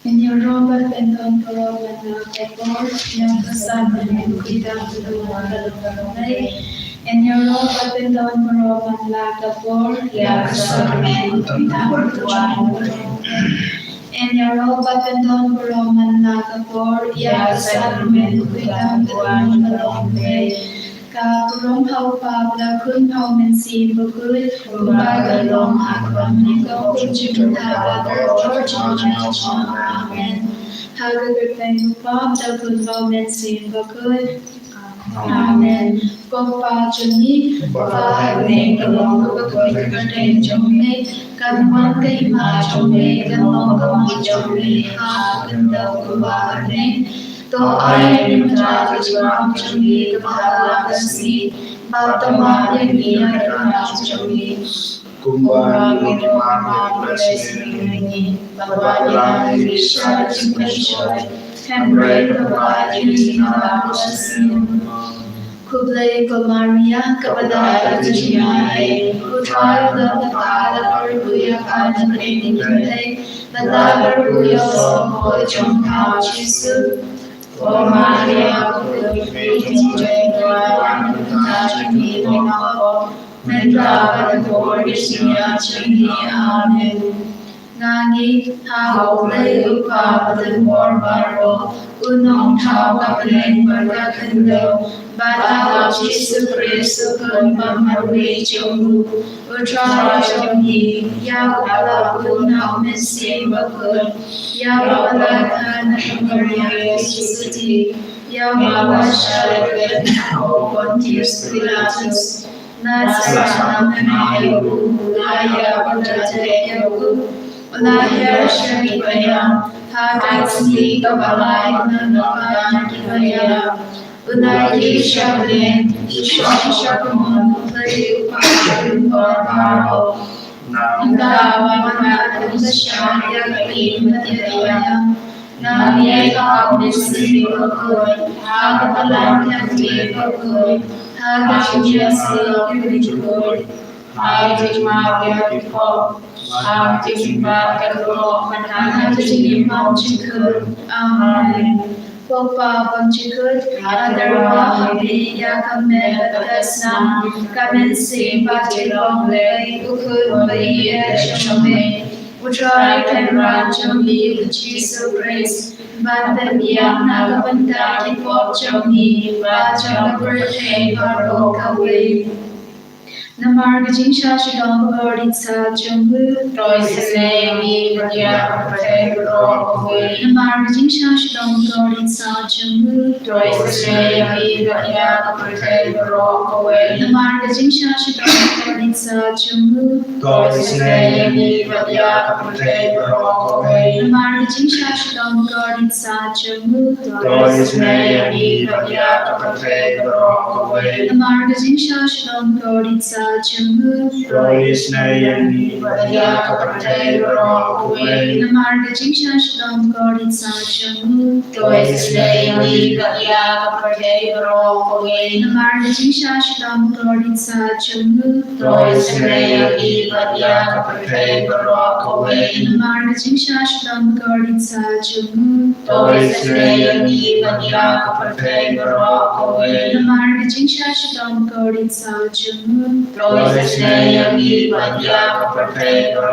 In your Robert and Don Roman Tagore, young son and Kynta to the Wonderlay. In your Robert and Don Roman Tagore, young son and Kynta to the Wonderlay. In your Robert and Don Roman Tagore, young son and Kynta to the Wonderlay. กาบรมเฮาปาบลาขึ้นเฮาเมนซีบกุลกุบากะลองหักรัมนิก็คุณจิตุตาบาเดอร์จอร์จมาชาอาเมนฮากะกะเป็นปาบตะคุณเฮาเมนซีบกุลอาเมนปกปาจุนีปาหักเนกะลองก็คุยกันเองจงเมกันวันกะมาจงเมกันลองก็มาจงเมหากันเดากุบาเนतो आए निमंत्रण जिवाम चंगी कबाला दसी बातमाने मिया करना चंगी कुंभानी मामा ब्लेसिंगी बाबाला विशाल चिंगशोय Henry Babadi Namaste Kublai Kumaria Kabada Tajiyai Utrai Dhammakala Barbuya Kana Prenipale Bada Barbuya Soho Chongkao Chisu O Maria Kublai Jai Tajami Vinako Mendra Bada Siya Changi Amen Nagi hao lay upa the more baro unong tao kaplen barkakendo bata Jesu Kristo kumpa marwi chungu utra chungi yao ala unao mesin bakun yao ala kana Maria Jesuti yao ala sharet ho Pontius Pilatus Nasana menayu laya patate yagu Ulaya Sharipaya, Hagati Kabalai, Nanakan Kivaya, Ulayi Shablin, Shakumon, Play Upashu Barbaro, Nanda Shaya Matia, Nami Abisi Bakoi, Hagalan Kati Bakoi, Hagashia Bakoi, Hagashia Bakoi. Amen. Popa Banchikut, Adarwa Habi, Yakame, Badasna, Kamensi, Patilombe, Ukud, Baye, Shome, Utrai, Tenra, Chomi, Jesus Grace, Bandania, Nagavanta, Kipop Chomi, Bacha, Birthday, Baroka Way. Namarga Jingsha Shidong Boditsa Jumbu, Royce Vadia, Protego, Namarga Jingsha Shidong Boditsa Jumbu, Royce Vadia, Protego, Namarga Jingsha Shidong Boditsa Jumbu, Royce Vadia, Protego, Namarga Jingsha Shidong Boditsa Jumbu, Royce Vadia, Protego, Namarga Jingsha Shidong Boditsa Jumbu, Royce Nayani, Vadia, Kapatero, away. Namarga Jingsha Shadam Goditsa Jumbu, Royce Nayani, Vadia, Kapatero, away. Namarga Jingsha Shadam Goditsa Jumbu, Royce Nayani, Vadia, Kapatero, away. Namarga Jingsha Shadam Goditsa Jumbu, Royce Nayani, Vadia, Kapatero, away. Namarga Jingsha Shadam Goditsa Jumbu, Royce Nayani, Vadia, Protego,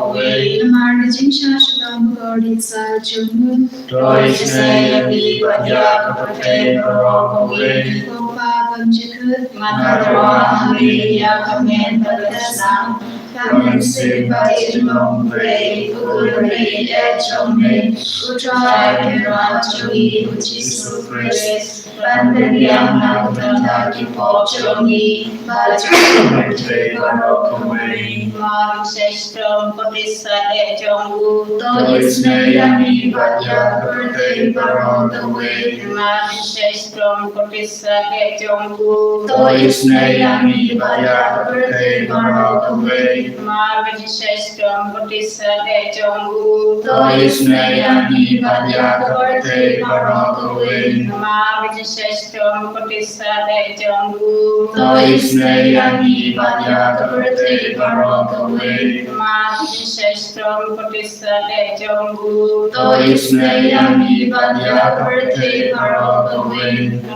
away. Namarga Jingsha Shadam Goditsa Jumbu, Royce Nayani, Vadia, Protego, away. Popa Banchikut, Matarwa, Hari, Yakamen, Badasam, Kamensi, Batilombe, Uri, Echome, Utrai, Kerachoi, Jesus Christ, Bandariam, Nagutanta, Kipop, Chomi, Sestrom Kodisa Echongu, Tois Nayani, Vadia, Birthday, Baron, the way. Sestrom Kodisa Echongu, Tois Nayani, Vadia, Birthday, Baron, the way. Marvishestam Buddhisate Jongu Toisnayani Vadyakavarte Varokave Marvishestam Buddhisate Jongu Toisnayani Vadyakavarte Varokave Marvishestam Buddhisate Jongu Toisnayani Vadyakavarte Varokave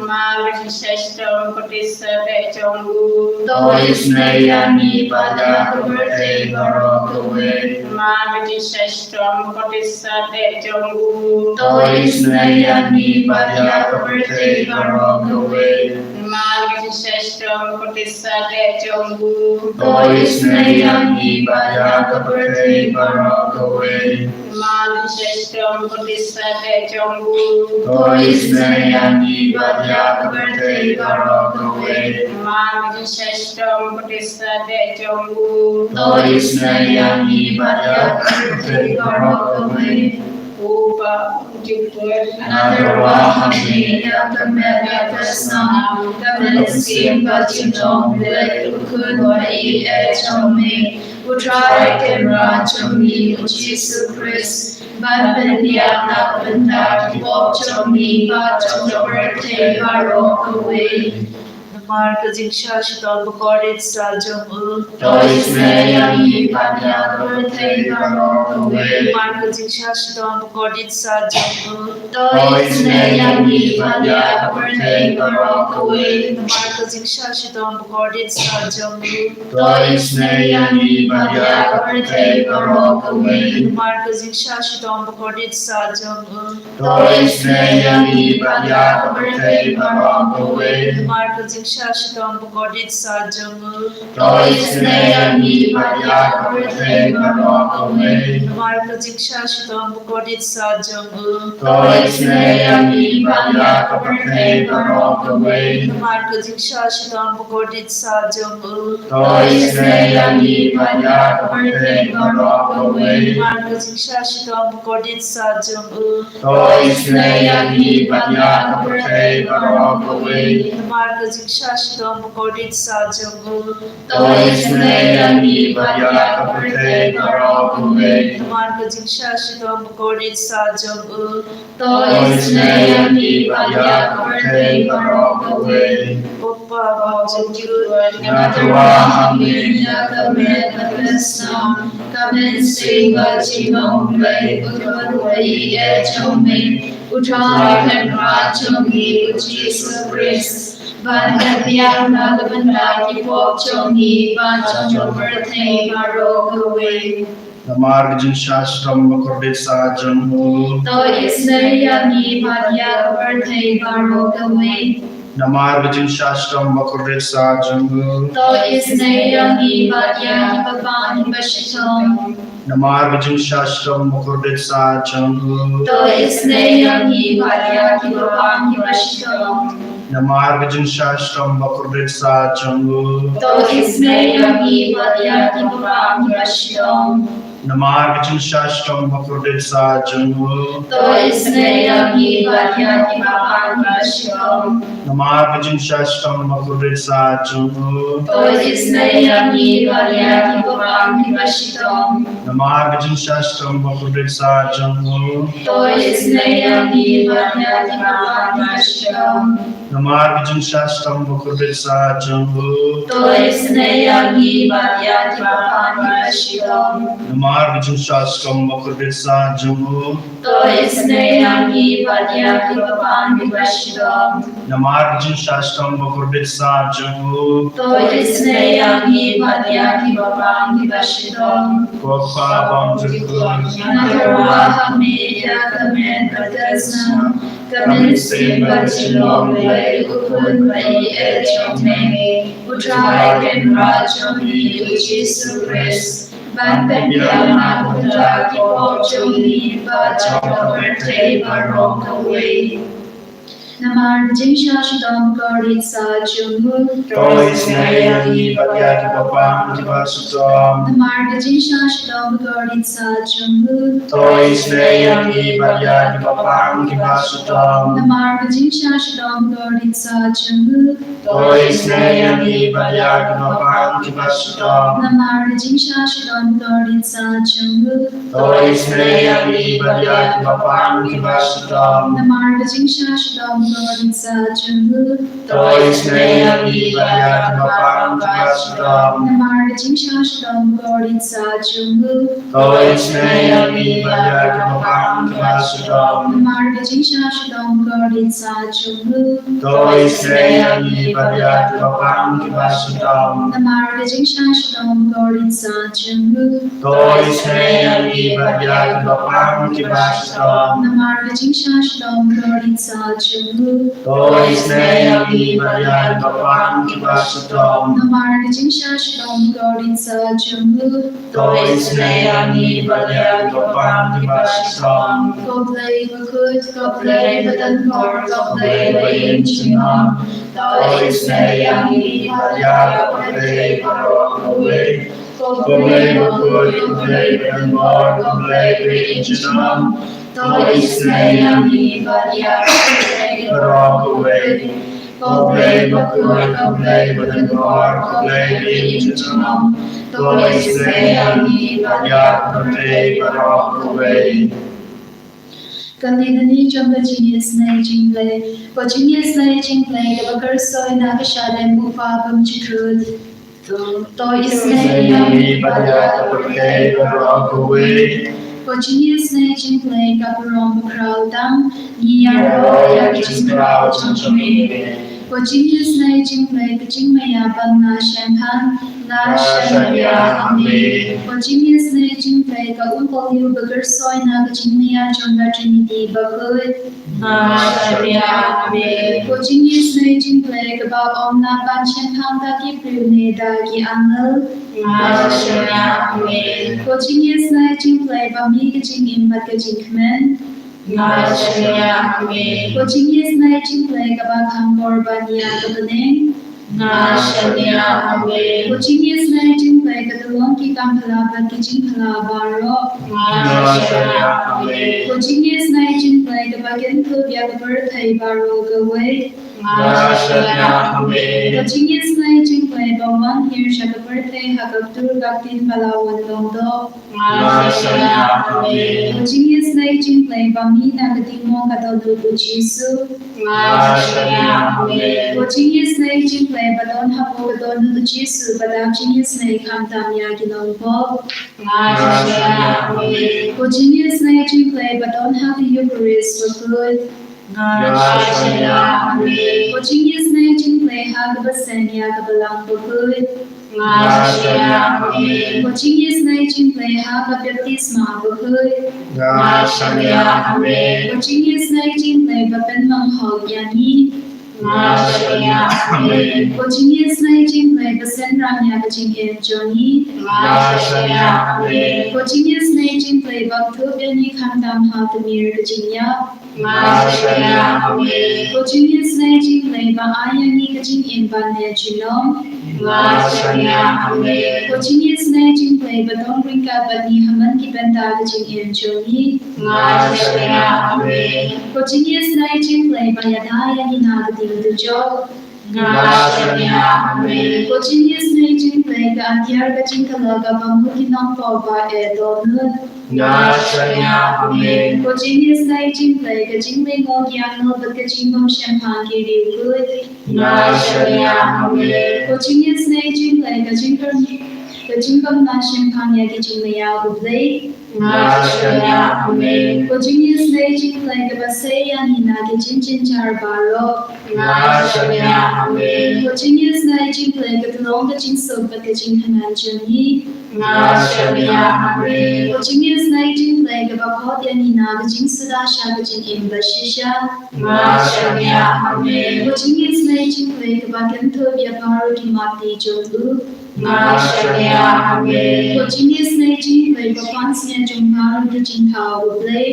Marvishestam Buddhisate Jongu Toisnayani Vadyakavarte Varokave Marvishestam Buddhisate Jongu Toisnayani Vadyakavarte Varokave Marvishestam Buddhisate Jongu Toisnayani Vadyakavarte Varokave Marvishestam Buddhisate Jongu Toisnayani Vadyakavarte Varokave Marvishestam Buddhisate Jongu Toisnayani Vadyakavarte Varokave Upa Anatravahami Yakamedapasnam Kaminsim Vajinjomblai Ukunwai Echomni Utraikim Rachomni Uchisu Chris Badbindyana Bandaki Wopchomni Vachomverte Varokave Markaziksha Shidon Bukordit Sajamu Toisnayani Vadyakavarte Varokave Markaziksha Shidon Bukordit Sajamu Toisnayani Vadyakavarte Varokave Markaziksha Shidon Bukordit Sajamu Toisnayani Vadyakavarte Varokave Markaziksha Shidon Bukordit Sajamu Toisnayani Vadyakavarte Varokave Markaziksha Shidon Bukordit Sajamu Toisnayani Vadyakavarte Varokave Markaziksha Shidon Bukordit Sajamu Toisnayani Vadyakavarte Varokave Markaziksha Shidon Bukordit Sajamu Toisnayani Vadyakavarte Varokave Markaziksha Shidon Bukordit Sajamu Toisnayani Vadyakavarte Varokave Markaziksha Shidon Bukordit Sajamu Toisnayani Vadyakavarte Varokave Markaziksha Shidon Bukordit Sajamu Toisnayani Vadyakavarte Varokave Upa Anatravahami Yakamedapasnam Kaminsim Vajinjomblai Ukunwai Echomni Utraikim Rachomni Uchisu Chris Badbindyana Bandaki Wopchomni Vachomverte Varokave Namargin Shastram Bukordit Sajamu Toisnayani Vadyakavarte Varokave Namargin Shastram Bukordit Sajamu Toisnayani Vadyakavante Vashitam Namargin Shastram Bukordit Sajamu Toisnayani Vadyakavante Vashitam Namargin Shastram Bukordit Sajamu Toisnayani Vadyakavante Vashitam Namargin Shastram Bukordit Sajamu Toisnayani Vadyakavante Vashitam Namargin Shastram Bukordit Sajamu Toisnayani Vadyakavante Vashitam Namargin Shastram Bukordit Sajamu Toisnayani Vadyakavante Vashitam Namargin Shastram Bukordit Sajamu Toisnayani Vadyakavante Vashitam Namargin Shastram Bukordit Sajamu Toisnayani Vadyakavante Vashitam Namargin Shastram Bukordit Sajamu Toisnayani Vadyakavante Vashitam Kopa Bamjukun Anatravahami Yakamedapasnam Kaminsim Vajinjomblai Ukunwai Echomni Utraikim Rachomni Uchisu Chris Badbindyana Bandaki Wopchomni Vachomverte Varokave Namar Jingsha Shadam Karitsa Jungu. Jingisynei-blei Baphylla Kibasutam. Namar Jingsha Shadam Karitsa Jungu. Jingisynei-blei Baphylla Kibasutam. Namar Jingsha Shadam Karitsa Jungu. Jingisynei-blei Baphylla Kibasutam. Namar Jingsha Shadam Karitsa Jungu. Jingisynei-blei Baphylla Kibasutam. Namar Jingsha Shadam Karitsa Jungu. Jingisynei-blei Baphylla Kibasutam. Namar Jingsha Shadam Karitsa Jungu. Jingisynei-blei Baphylla Kibasutam. Namar Jingsha Shadam Karitsa Jungu. Jingisynei-blei Baphylla Kibasutam. Namar Jingsha Shadam Karitsa Jungu. Jingisynei-blei Baphylla Kibasutam. Namar Jingsha Shadam Karitsa Jungu. Jingisynei-blei Baphylla Kibasutam. Namar Jingsha Shadam Karitsa Jungu. Jingisynei-blei Baphylla Kibasutam. Koblei Bakut, Koblei Badankor, Koblei Bayinchina. Jingisynei-blei Baphylla Kibasutam. Koblei Bakut, Koblei Badankor, Koblei Bayinchina. Jingisynei-blei Koblei Bakut, Koblei Badankor, Koblei Bayinchina. Jingisynei-blei Baphylla. Kanidani Jamba Jingisynei-blei, for Jingisynei-blei, the Bakar Soy Nagashadem Bufabam Chitrud. Jingisynei-blei Baphylla. For Jingisynei-blei, Kapurom Kraudam, Niyaro Yakijin Kraud Chanchami. For Jingisynei-blei, Kajingmaya Banna Shampan, La Shamya Ami. For Jingisynei-blei, Kaumpaliu Bakar Soy Nagajingmaya Chonda Trinity Bakut. For Jingisynei-blei, Kaba Omna Ban Shampan Daki Prune Daki Anil. For Jingisynei-blei, Bami Kajing Imbat Kajing Kmen. For Jingisynei-blei, Kaba Kampor Banya Kabaning. For Jingisynei-blei, Kadalonki Kampala Bakijing Pala Baro. For Jingisynei-blei, Kabagan Kubya Kabarthai Baro Gaway. For Jingisynei-blei, Bawan Hir Shakabarthai Hakabdur Gaktin Palawan Londo. For Jingisynei-blei, Bamina Kadimo Kadaldu Bujisu. For Jingisynei-blei, Badon Hapo Kadon Bujisu, Badam Jingisynei Kamtam Yaginonpo. For Jingisynei-blei, Badon Happy Eucharist for good. For Jingisynei-blei, Hagabasen Yagabalang for good. For Jingisynei-blei, Hagabaptisma for good. For Jingisynei-blei, Bapen Manghog Yani. For Jingisynei-blei, Basen Ramya Kajing Joni. For Jingisynei-blei, Baktubyani Kandam Hatamir Kajinya. For Jingisynei-blei, Baayani Kajing Imbane Jinom. For Jingisynei-blei, Badong Rinka Bani Haman Kibenda Kajing Joni. For Jingisynei-blei, Bayadaya Hinagadi Dujo. For Jingisynei-blei, Antiar Kajing Kalaga Bamukinong Poba Edonu. For Jingisynei-blei, Kajing Lingo Gyano Bakajing Bom Shampan Giri Good. For Jingisynei-blei, Kajing Bom Na Shampan Yakijing Maya Ublei. For Jingisynei-blei, Kabasaya Nina Kajing Jinjar Baro. For Jingisynei-blei, Katalong Kajing Soba Kajing Hanan Joni. For Jingisynei-blei, Kabakot Yanina Kajing Sudasha Kajing Imba Shisha. For Jingisynei-blei, Kabakan Tobya Baro Kimati Jobu. For Jingisynei-blei, Kapansnya Jungharu Kajing Tau Ublei.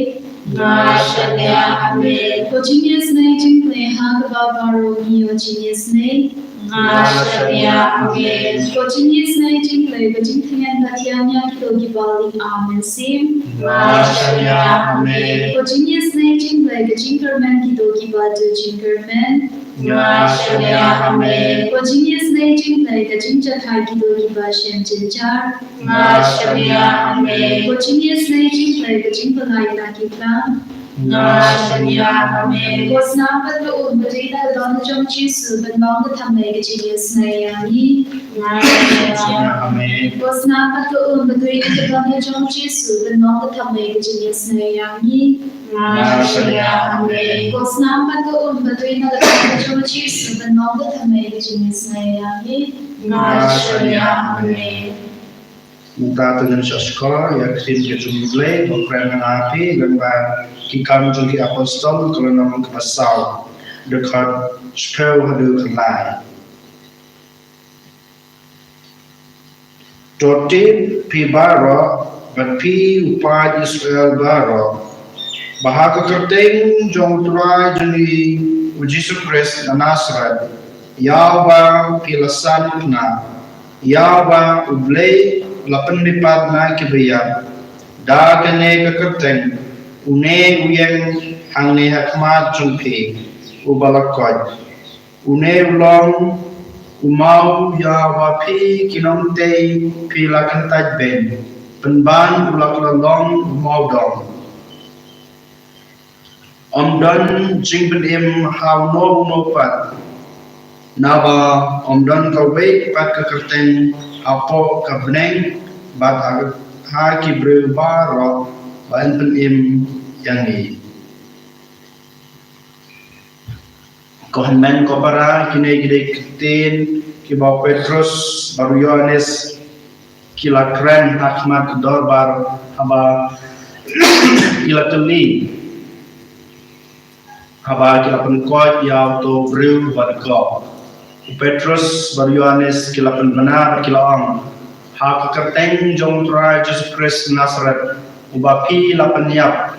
Ngashanya Amen. Ko Jingisynei-blei Hagaba Baro Mio Jingisynei. Ngashanya Amen. Ko Jingisynei-blei Bajingtangan Batianya Kilogi Bali Amen Sim. Ngashanya Amen. Ko Jingisynei-blei Bajingkerman Kilogi Badu Jingerman. Ngashanya Amen. Ko Jingisynei-blei Bajingjathai Kilogi Bashen Jinjar. Ngashanya Amen. Ko Jingisynei-blei Bajingpalai Nakitlang. Ngashanya Amen. Was not but the old Madina Donna Jom Chisu, but long the Tamega Jingisynei. Ngashanya Amen. Was not but the old Madina Donna Jom Chisu, but long the Tamega Jingisynei. Ngashanya Amen. Was not but the old Madina Donna Jom Chisu, but long the Tamega Jingisynei. Ngashanya Amen. Minta Tuhan sekolah yang kini kejumlah berperan api dan kikam jadi apostol kalau nama kebasau dekat sepuluh hadu kelai. Totin pi baro berpi upah Israel baro bahagia kerteng jong tuai jadi Yesus Kristus Nazaret Yahweh pilasan pena Yahweh ublei lapan lipat na kibaya da kene kekerteng une uyeng hangne hakmat jumpi ubalakot une ulong umau ya wapi kinomte pilakan tajben penban ulak lalong umau dong omdon jingben im hau no pat naba omdon kawek pat kekerteng apo kabneng bat ha kibre baro ban penim yang ni kohenmen kopara kine gide kiten kiba Petrus baru Yohanes kila kren hakmat dorbar haba kila teli haba kila penkot ya to brew badko Petrus baru Yohanes kila penbenar kila ang hak kerteng jong trai Yesus Kristus Nazaret ubapi la penyap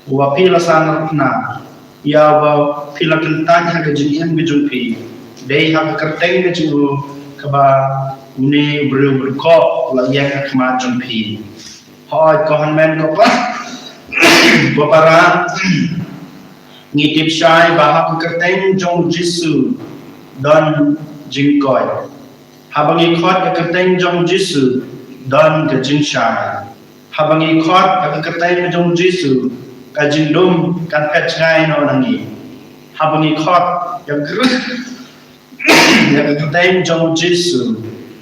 ubapi la sanatna ya ba pila kentang hak jinian bijumpi dei hak kerteng de ju kaba une berko la yang akmat jumpi hoi kohan men ko pa bopara ngitip syai bahak kerteng jong Yesus dan jingkoi habangi khot ke kerteng jong Yesus dan ke jingsai habangi khot ke kerteng jong Yesus ka jingdum kan pet ngai no nangi habangi khot yang ke kerteng jong Yesus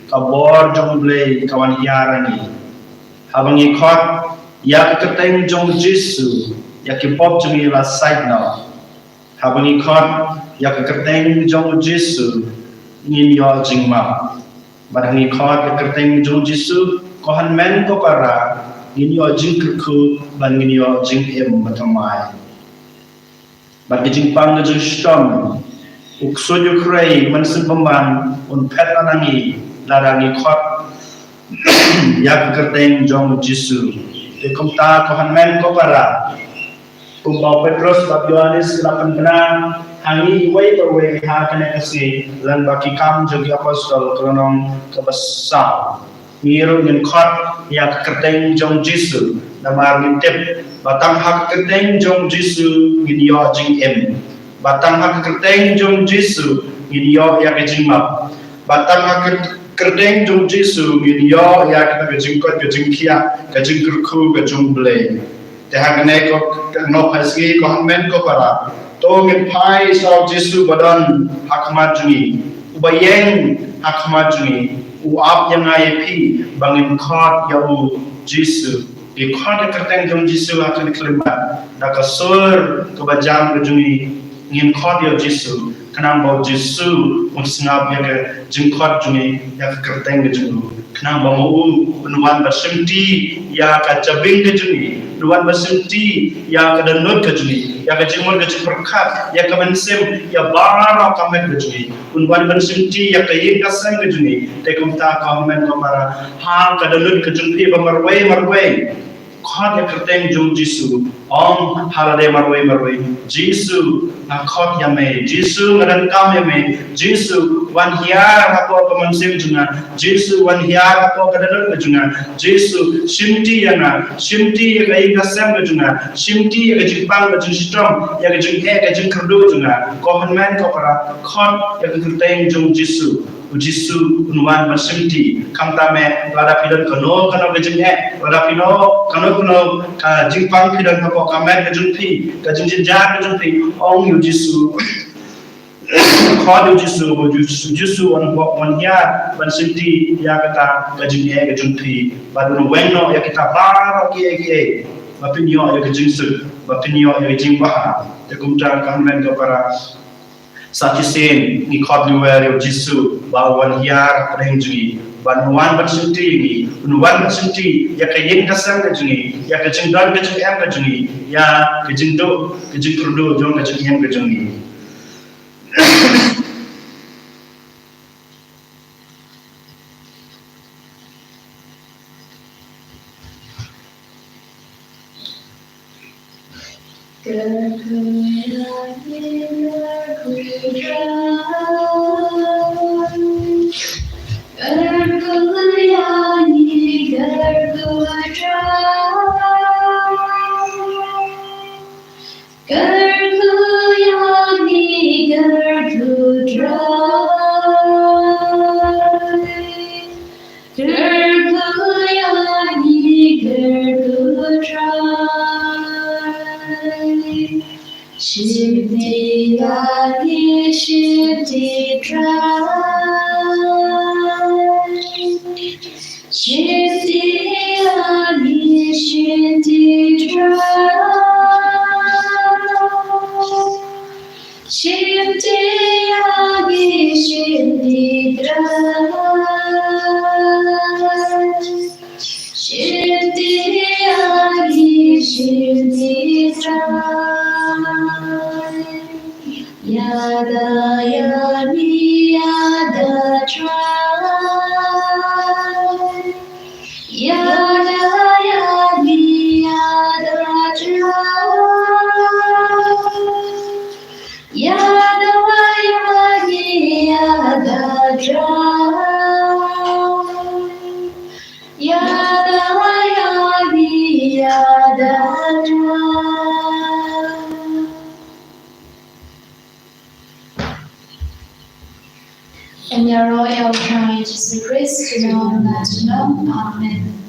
ka bor jong blei kawan yarani habangi khot ya ke kerteng jong Yesus ya ki pop jong ila side no habangi khot ya ke kerteng jong Yesus ngin yo jingma badangi khot ke kerteng jong Yesus kohan men ko para ngin yo jingku ban ngin yo jing em batamai bagi jingpang jong stom uksoju krei man sebemban un pet anangi larangi khot ya ke kerteng jong Yesus te komta kohan men ko para kumbau Petrus bab Yohanes lapan benar hangi way berway ha kena kasi lan baki kam jogi apostol kronong kebesar miru ngin khot ya kerteng jong Yesus namar ngintip batang hak kerteng jong Yesus ngin yo jing em batang hak kerteng jong Yesus ngin yo ya ke jingmap batang hak kerteng jong Yesus ngin yo ya ke jingkot ke jingkia ke jingkurku ke jungblei tehakne ko no pasgi ko men ko para to ngin pai sau Yesus badan hakmat jungi ubayeng hakmat jungi uap yang ayepi bangin khot ya u Yesus di khot kerteng jong Yesus akan dikelimat dak sur ke bajam jungi ngin khot ya Yesus kenang bau Yesus unsnab ya ke jingkhot jungi ya ke kerteng jungi kenang bau penuan bersemti ya ka cabing jungi duan bersemti ya ke danut ke jungi ya ke jimur ke perkat ya ke bensem ya bara kamet ke jungi unwan bersemti ya ke yingkasan ke jungi tekum ta komen komara ha ke danut ke jungi bamarway khot ya kerteng jung Jisu om halade maroi Jisu na khot ya me Jisu ngadan kam ya me Jisu wan hiar hapo kamansim junga Jisu wan hiar hapo kadadal junga Jisu shimti ya kai kasam junga shimti ya jingpang jung strom ya jung he ya jung kerdo junga kohon man ko para khot ya kerteng jung Jisu Jisu unwan masimti kamta me lada pidon kano gajing lada pino kano ka jingpang pidon hapo kamet gajing pi gajing jinjar gajing pi ong yu Jisu khod yu Jisu on ya masimti ya kata gajing pi badun wengno ya kita bar ki bapinyo ya gajing su bapinyo ya gajing bah ya kumta kamen ka para Sakisen ni khod luwer yo Jisu bawan hiar preng jungi banwan bersunti ni unwan bersunti ya kayeng kasang ka jungi ya kajing dan kajing em ka jungi ya kajing kurdo jong kajing em ka jungi In your royal Christ, Jesus Christ, to know and to know. Amen.